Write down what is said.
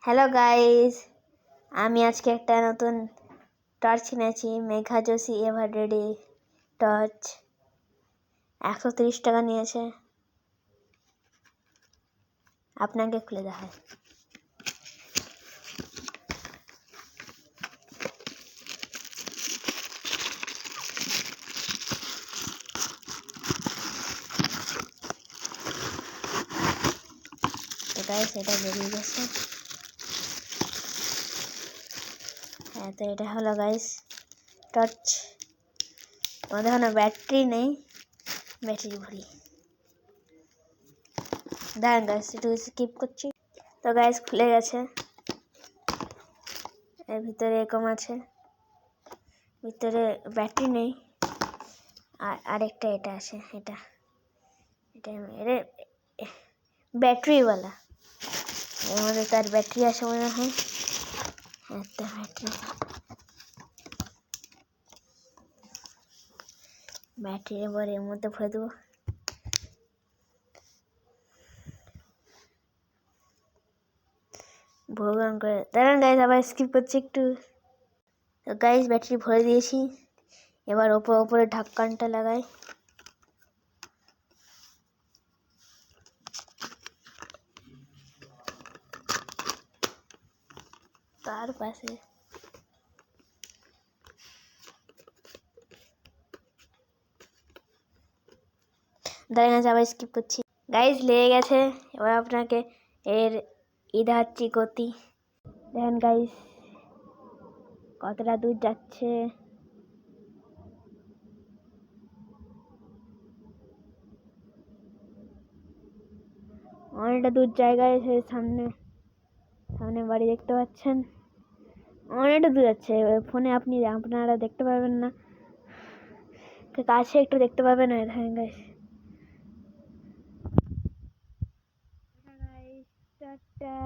Hello guys, আমি আজকে একটা নতুন টর্চ কিনেছি। মেঘা যোশী এভারডেডি টর্চ। 130 টাকা নিয়েছে। আপনাকে খুলে দেখায়। তো গাইস, এটা বেরিয়ে গেছে। হ্যাঁ, তো এটা হলো গাইস টর্চ। আমাদের এখানে ব্যাটারি নেই, ব্যাটারি ভরি। দাঁড়ান গাইস, একটু স্কিপ করছি। তো গাইস, খুলে গেছে। এর ভিতরে এরকম আছে, ভিতরে ব্যাটারি নেই। আর আরেকটা এটা আছে, এটা ব্যাটারিওয়ালা। এর মধ্যে তার ব্যাটারি আছে মনে হয়। একটা ব্যাটারি এবার এর মধ্যে ভরে দেবো। ভগবান করে দাঁড়ান গাইস, আবার স্কিপ করছি একটু। তো গাইস, ব্যাটারি ভরে দিয়েছি। এবার ওপরে ঢাকনটা লাগাই। তার পাশে দাঁড়ান গাইস, আবার স্কিপ করছি। গাইস, লেগে গেছে। এবার আপনাকে এর দেখাচ্ছি গতি। দেখেন গাইস কতটা দূর যাচ্ছে। অনেকটা দূর জায়গায় এসে সামনে বাড়ি দেখতে পাচ্ছেন। অনেকটা দূর যাচ্ছে। ফোনে আপনারা দেখতে পারবেন না, কাছে একটু দেখতে পাবেন। দেখেন গাইস, টাটা।